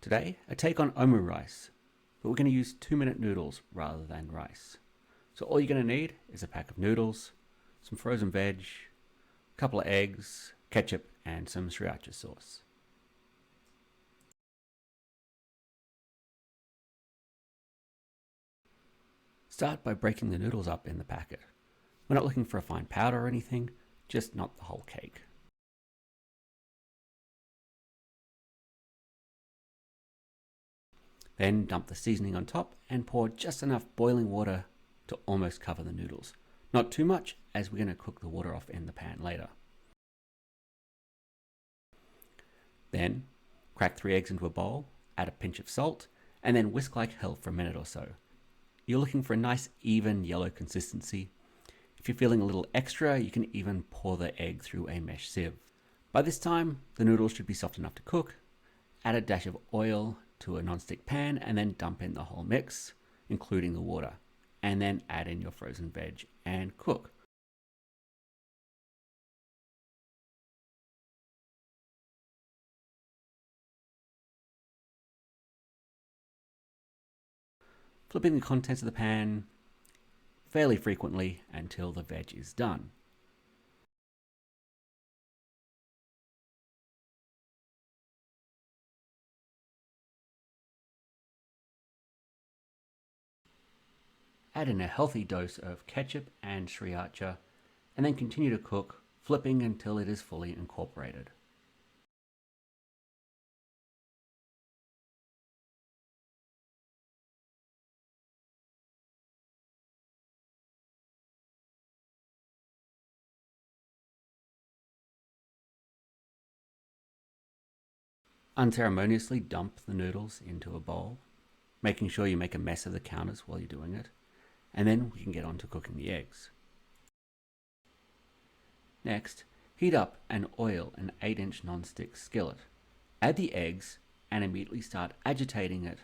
Today, a take on omurice, but we're going to use 2-minute noodles rather than rice. So all you're going to need is a pack of noodles, some frozen veg, a couple of eggs, ketchup, and some sriracha sauce. Start by breaking the noodles up in the packet. We're not looking for a fine powder or anything, just not the whole cake. Then dump the seasoning on top and pour just enough boiling water to almost cover the noodles. Not too much, as we're going to cook the water off in the pan later. Then crack 3 eggs into a bowl, add a pinch of salt, and then whisk like hell for a minute or so. You're looking for a nice even yellow consistency. If you're feeling a little extra, you can even pour the egg through a mesh sieve. By this time, the noodles should be soft enough to cook. Add a dash of oil to a non-stick pan and then dump in the whole mix, including the water, and then add in your frozen veg and cook. Flipping the contents of the pan fairly frequently until the veg is done. Add in a healthy dose of ketchup and sriracha, and then continue to cook, flipping until it is fully incorporated. Unceremoniously dump the noodles into a bowl, making sure you make a mess of the counters while you're doing it, and then we can get on to cooking the eggs. Next, heat up and oil an 8-inch non-stick skillet. Add the eggs and immediately start agitating it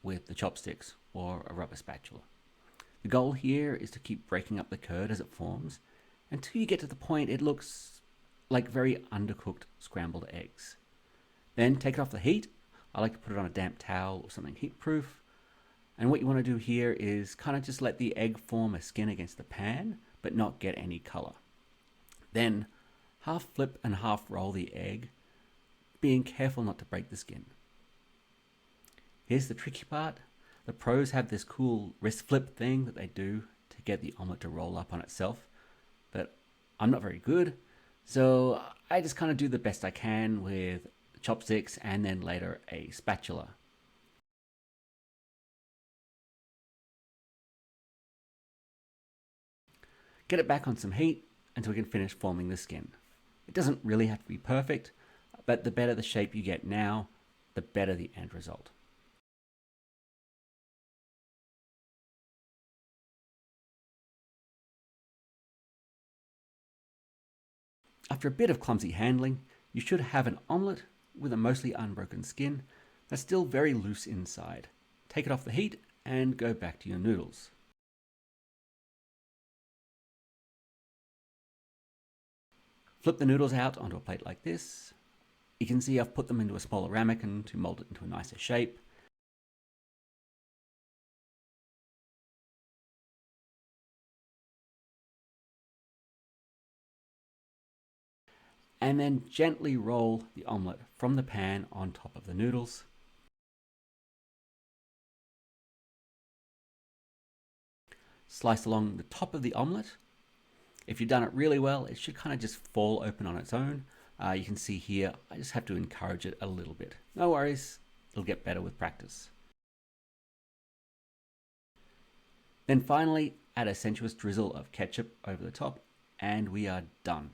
with the chopsticks or a rubber spatula. The goal here is to keep breaking up the curd as it forms until you get to the point it looks like very undercooked scrambled eggs. Then take it off the heat. I like to put it on a damp towel or something heat-proof. And what you want to do here is kind of just let the egg form a skin against the pan, but not get any color. Then half flip and half roll the egg, being careful not to break the skin. Here's the tricky part. The pros have this cool wrist flip thing that they do to get the omelet to roll up on itself, but I'm not very good, so I just kind of do the best I can with chopsticks and then later a spatula. Get it back on some heat until we can finish forming the skin. It doesn't really have to be perfect, but the better the shape you get now, the better the end result. After a bit of clumsy handling, you should have an omelette with a mostly unbroken skin that's still very loose inside. Take it off the heat and go back to your noodles. Flip the noodles out onto a plate like this. You can see I've put them into a smaller ramekin to mold it into a nicer shape. And then gently roll the omelette from the pan on top of the noodles. Slice along the top of the omelette. If you've done it really well, it should kind of just fall open on its own. You can see here, I just have to encourage it a little bit. No worries, it'll get better with practice. Then finally, add a sensuous drizzle of ketchup over the top, and we are done.